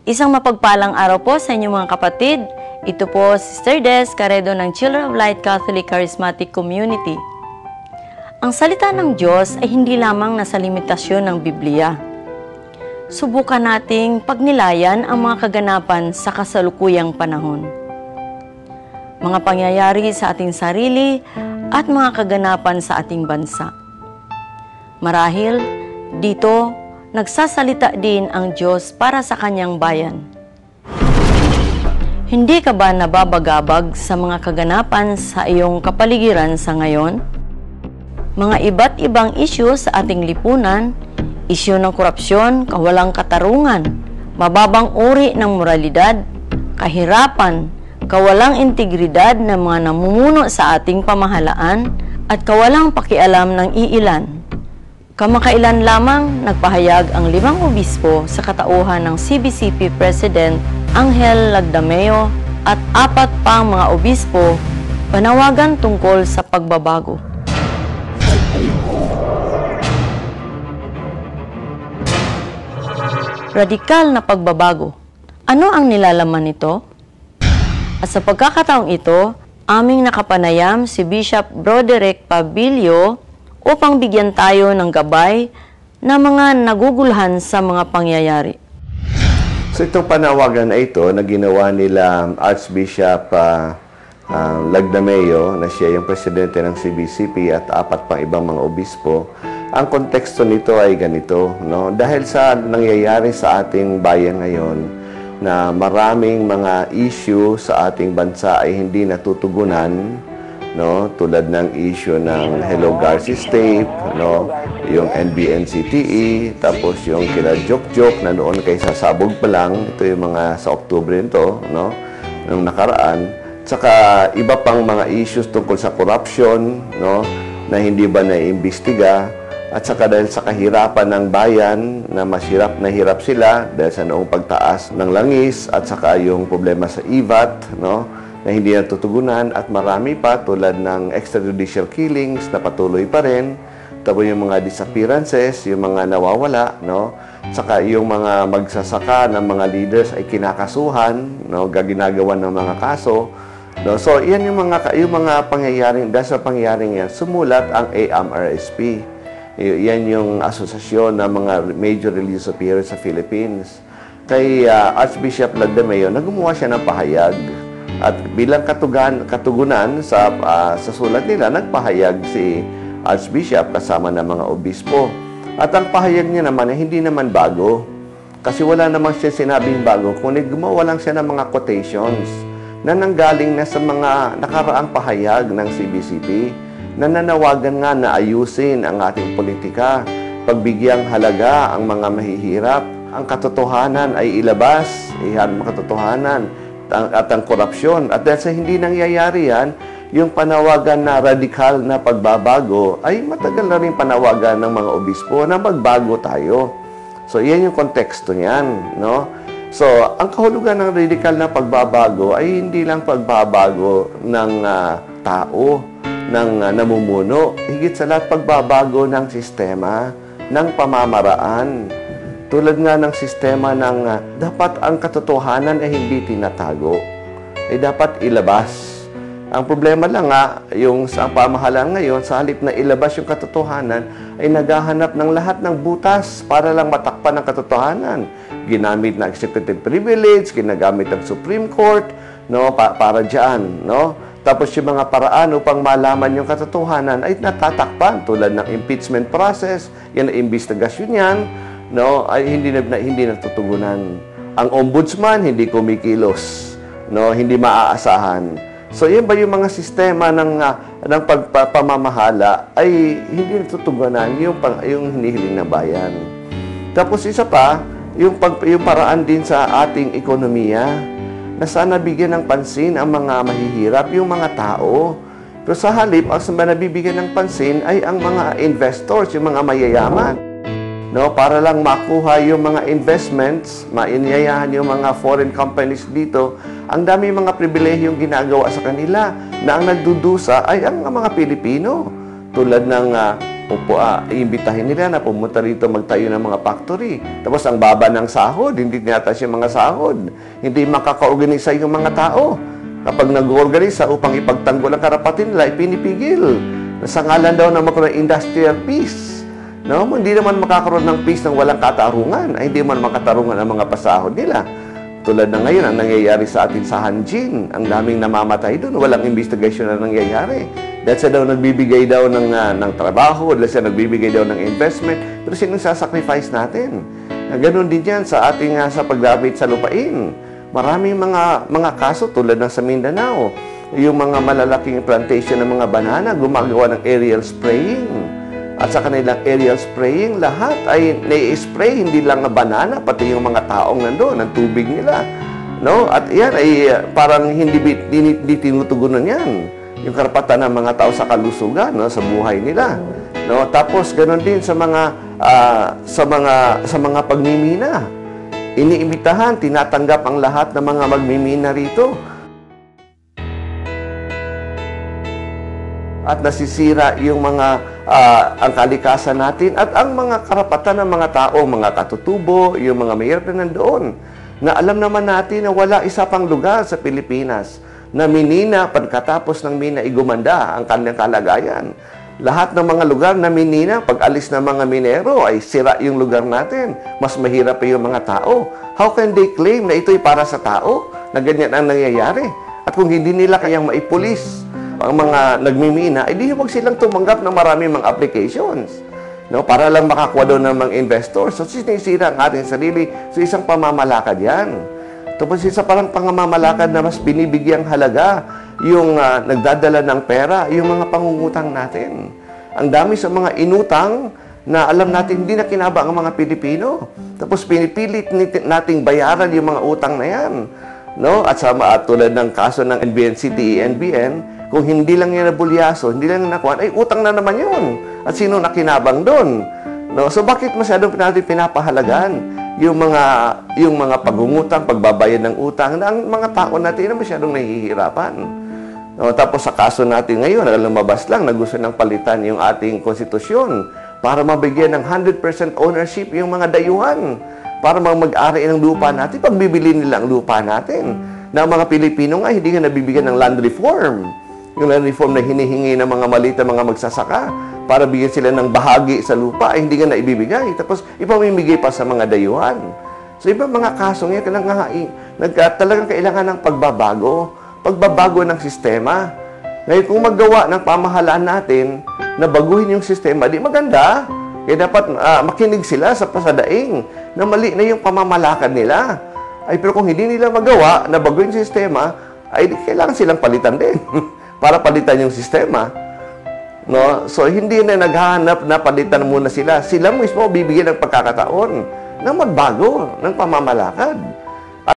Isang mapagpalang araw po sa inyong mga kapatid. Ito po Sister Des Caredo ng Children of Light Catholic Charismatic Community. Ang salita ng Diyos ay hindi lamang nasa limitasyon ng Biblia. Subukan nating pagnilayan ang mga kaganapan sa kasalukuyang panahon. Mga pangyayari sa ating sarili at mga kaganapan sa ating bansa. Marahil, dito, nagsasalita din ang Diyos para sa kanyang bayan. Hindi ka ba nababagabag sa mga kaganapan sa iyong kapaligiran sa ngayon? Mga iba't ibang isyu sa ating lipunan, isyu ng korupsyon, kawalang katarungan, mababang uri ng moralidad, kahirapan, kawalang integridad ng mga namumuno sa ating pamahalaan, at kawalang pakialam ng iilan. Kamakailan lamang nagpahayag ang 5 obispo sa katauhan ng CBCP President Angel Lagdameo at 4 pang mga obispo panawagan tungkol sa pagbabago. Radikal na pagbabago. Ano ang nilalaman nito? At sa pagkakataong ito, aming nakapanayam si Bishop Broderick Pabilio upang bigyan tayo ng gabay na mga nagugulhan sa mga pangyayari. So itong panawagan na ito na ginawa nila Archbishop Lagdameo, na siya yung presidente ng CBCP at 4 pang ibang mga obispo, ang konteksto nito ay ganito, no? Dahil sa nangyayari sa ating bayan ngayon na maraming mga issue sa ating bansa ay hindi natutugunan, no, tulad ng issue ng Hello Garces tape, no, yung NBNCTE, tapos yung kila Jok na noon kay sasabog pa lang, ito yung mga sa Oktubre nito, no, nung nakaraan, saka iba pang mga issues tungkol sa corruption, no, na hindi ba naiimbestiga, at saka dahil sa kahirapan ng bayan na mas hirap na hirap sila dahil sa noong pagtaas ng langis, at saka yung problema sa IVAT, no, na hindi natutugunan, at marami pa tulad ng extrajudicial killings na patuloy pa rin, tapos yung mga disappearances, yung mga nawawala, no? Saka yung mga magsasaka ng mga leaders ay kinakasuhan, no? Ginagawa ng mga kaso, no? So, yan yung mga pangyayaring, dahil sa pangyayaring yan, sumulat ang AMRSP. Yan yung asosasyon ng mga major religious superiors sa Philippines. Kay Archbishop Lagdameo, gumawa siya ng pahayag. At bilang katugunan sa sulat nila, nagpahayag si Archbishop kasama ng mga obispo. At ang pahayag niya naman ay hindi naman bago. Kasi wala naman siya sinabing bago, kundi gumawa lang siya ng mga quotations na nanggaling na sa mga nakaraang pahayag ng CBCP na nanawagan nga na ayusin ang ating politika, pagbigyang halaga ang mga mahihirap, ang katotohanan ay ilabas, ang katotohanan, at ang korupsyon. At dahil sa hindi nangyayari yan, yung panawagan na radikal na pagbabago ay matagal na rin panawagan ng mga obispo na magbago tayo. So, yan yung konteksto niyan, no? So, ang kahulugan ng radikal na pagbabago ay hindi lang pagbabago ng tao, ng namumuno, higit sa lahat pagbabago ng sistema, ng pamamaraan. Tulad nga ng sistema ng dapat ang katotohanan ay hindi tinatago, ay dapat ilabas. Ang problema lang yung sa pamahalaan ngayon, sa halip na ilabas yung katotohanan, ay naghahanap ng lahat ng butas para lang matakpan ang katotohanan. Ginamit na executive privilege, ginagamit ng Supreme Court, no, para diyan, no? Tapos yung mga paraan upang malaman yung katotohanan ay natatakpan, tulad ng impeachment process, yan ang investigasyon yan, no, ay hindi natutugunan. Ang ombudsman hindi kumikilos, no, hindi maaasahan. So yan ba yung mga sistema ng pagpapamahala ay hindi natutugunan yung hinihiling ng bayan. Tapos isa pa, yung paraan din sa ating ekonomiya na sana bigyan ng pansin ang mga mahihirap, yung mga tao. Pero sa halip, ang nabibigyan ng pansin ay ang mga investors, yung mga mayayaman. No, para lang makuha yung mga investments, mainyayahan yung mga foreign companies dito, ang dami mga pribilehiyong ginagawa sa kanila na ang nagdudusa ay ang mga Pilipino. Tulad ng iimbitahin nila na pumunta rito magtayo ng mga factory. Tapos ang baba ng sahod, hindi tinataas yung mga sahod. Hindi makaka-organisa yung mga tao. Kapag nag-organisa upang ipagtanggol ang karapatan nila, ipinipigil. Sa ngalan daw na magkaroon ng industrial peace. No? Hindi naman makakaroon ng peace ng walang katarungan. Ay, hindi man makatarungan ang mga pasahod nila. Tulad na ngayon, ang nangyayari sa atin sa Hanjin, ang daming namamatay doon, walang investigation na nangyayari. Dahil siya daw nagbibigay daw ng trabaho, dahil siya nagbibigay daw ng investment, pero sinong sasacrifice natin? Ganon din yan sa ating sa paggamit sa lupain. Maraming mga kaso tulad ng sa Mindanao, yung mga malalaking plantation ng mga banana, gumagawa ng aerial spraying. At sa kanilang aerial spraying, lahat ay nai-spray, hindi lang na banana, pati yung mga taong nandoon, ang tubig nila. No? At yan ay parang hindi tinutugunan yan. Yung karapatan ng mga tao sa kalusugan, no? Sa buhay nila. No? Tapos, ganoon din sa mga pagmimina. Iniimbitahan, tinatanggap ang lahat ng mga magmimina rito. At nasisira yung ang kalikasan natin at ang mga karapatan ng mga tao, mga katutubo, yung mga mayor na nandoon. Na alam naman natin na wala isa pang lugar sa Pilipinas na minina pagkatapos ng mina igumanda ang kanilang kalagayan. Lahat ng mga lugar na minina, pag alis ng mga minero, ay sira yung lugar natin. Mas mahirap pa yung mga tao. How can they claim na ito'y para sa tao? Na ganyan ang nangyayari? At kung hindi nila kayang maipulis ang mga nagmimina, ay di huwag silang tumanggap ng maraming mga applications. No? Para lang makakuha doon ng mga investors. So, sinisira ang ating sarili. So, isang pamamalakad yan. Tapos, isa parang pangamamalakad na mas binibigyang halaga yung nagdadala ng pera, yung mga pangungutang natin. Ang dami sa mga inutang na alam natin hindi na kinabang ang mga Pilipino. Tapos, pinipilit nating bayaran yung mga utang na yan. No? At tulad ng kaso ng NBN-City, NBN, kung hindi lang yan nabulyaso, hindi lang nakuha, ay utang na naman yun. At sino nakinabang doon? No? So bakit masyadong natin pinapahalagan yung mga pagungutang, pagbabayad ng utang na ang mga tao natin na masyadong nahihirapan? No? Tapos sa kaso natin ngayon, lumabas lang na gusto nang palitan yung ating konstitusyon para mabigyan ng 100% ownership yung mga dayuhan para mag-ari ng lupa natin, pagbibili nila ang lupa natin. Na ang mga Pilipino nga, hindi nga nabibigyan ng land reform. Yung land reform na hinihingi ng mga malita, mga magsasaka, para bigyan sila ng bahagi sa lupa, ay hindi nga naibibigay. Tapos, ipamimigay pa sa mga dayuhan. So, ibang mga kasong yan, talagang kailangan ng pagbabago ng sistema. Ngayon, kung maggawa ng pamahalaan natin na baguhin yung sistema, di maganda. Kaya dapat makinig sila sa pasadaing na mali na yung pamamalakad nila. Ay, pero kung hindi nila magawa na baguhin yung sistema, ay kailangan silang palitan din para palitan yung sistema. No? So, hindi na naghahanap na palitan muna sila. Sila mismo bibigyan ng pagkakataon na magbago ng pamamalakad.